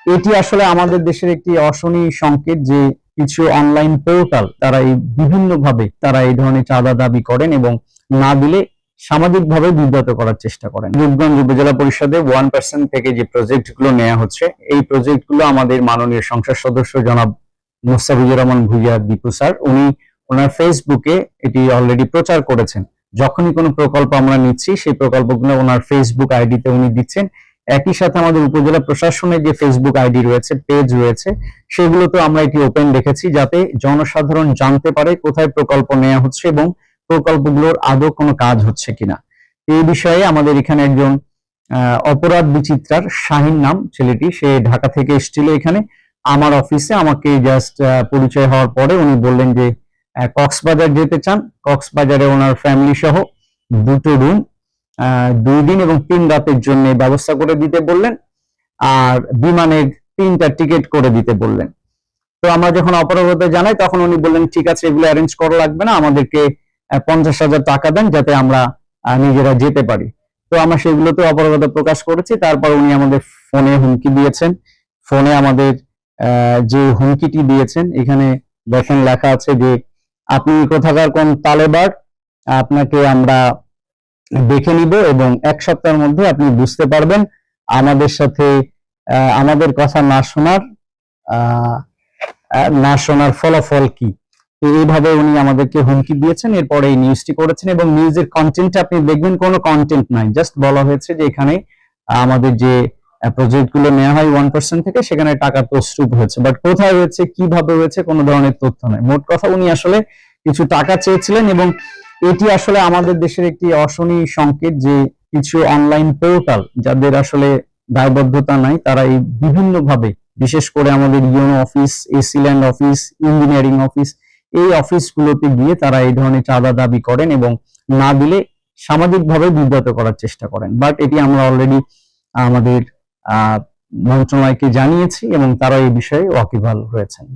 এটি আসলে আমাদের দেশের একটি অশনি সংকেত যে কিছু অনলাইন পোর্টাল তারা এই বিভিন্নভাবে তারা এই ধরনের চাঁদা দাবি করেন এবং না দিলে সামাজিকভাবে বিব্রত করার চেষ্টা করেন। রূপগঞ্জ উপজেলা পরিষদে 1% থেকে যে প্রজেক্টগুলো নেওয়া হচ্ছে, এই প্রজেক্টগুলো আমাদের মাননীয় সংসদ সদস্য জনাব মুস্তাফিজুর রহমান ভুইয়া দীপু স্যার উনি ওনার ফেসবুকে এটি অলরেডি প্রচার করেছেন। যখনই কোনো প্রকল্প আমরা নিচ্ছি সেই প্রকল্পগুলো ওনার ফেসবুক আইডিতে উনি দিচ্ছেন। একই সাথে আমাদের উপজেলা প্রশাসনের যে ফেসবুক আইডি রয়েছে, পেজ রয়েছে, সেগুলোতে আমরা এটি ওপেন রেখেছি যাতে জনসাধারণ জানতে পারে কোথায় প্রকল্প নেওয়া হচ্ছে এবং প্রকল্পগুলোর আদৌ কোনো কাজ হচ্ছে কিনা। এই বিষয়ে আমাদের এখানে একজন অপরাধ বিচিত্রার শাহিন নাম ছেলেটি, সে ঢাকা থেকে এসেছিল এখানে আমার অফিসে। আমাকে জাস্ট পরিচয় হওয়ার পরে উনি বললেন যে কক্সবাজার যেতে চান, কক্সবাজারে ওনার ফ্যামিলি সহ 2টো রুম 2 দিন এবং 3 রাতের জন্য ব্যবস্থা করে দিতে বললেন, আর বিমানের 3টা টিকিট করে দিতে বললেন। তো আমরা যখন অপরাধতা জানাই তখন উনি বললেন ঠিক আছে, এগুলো অ্যারেঞ্জ করা লাগবে না, আমাদেরকে 50,000 টাকা দেন যাতে আমরা নিজেরা যেতে পারি। তো আমরা সেগুলোতে অপরাধতা প্রকাশ করেছি। তারপর উনি আমাদের ফোনে হুমকি দিয়েছেন। ফোনে আমাদের যে হুমকিটি দিয়েছেন এখানে দেখেন লেখা আছে যে আপনি কোথাকার কোন তালেবার, আপনাকে আমরা দেখে নিব এবং 1 সপ্তাহের মধ্যে আপনি বুঝতে পারবেন আমাদের সাথে আমাদের কথা না শোনার ফলাফল কি। এইভাবে উনি আমাদেরকে হুমকি দিয়েছেন। এরপরে এই নিউজটি করেছেন এবং নিউজের কন্টেন্টে আপনি দেখবেন কোনো কন্টেন্ট নাই, জাস্ট বলা হয়েছে যে এখানে আমাদের যে প্রজেক্ট গুলো নেওয়া হয় 1% থেকে সেখানে টাকা তছরূপ হয়েছে, বাট কোথায় হয়েছে কিভাবে হয়েছে কোনো ধরনের তথ্য নাই। মোট কথা উনি আসলে কিছু টাকা চেয়েছিলেন এবং এটি আসলে আমাদের দেশের একটি অশনি সংকেত যে কিছু অনলাইন পোর্টাল যাদের আসলে দায়বদ্ধতা নাই তারা এই বিভিন্নভাবে, বিশেষ করে আমাদের UNO office, AC land office, engineering office, এই অফিসগুলোতে গিয়ে তারা এই ধরনের চাঁদা দাবি করেন এবং না দিলে সামাজিকভাবে বিব্রত করার চেষ্টা করেন। বাট এটি আমরা অলরেডি আমাদের মন্ত্রণালয়কে জানিয়েছি এবং তারা এই বিষয়ে ওয়াকিবহাল হয়েছেন।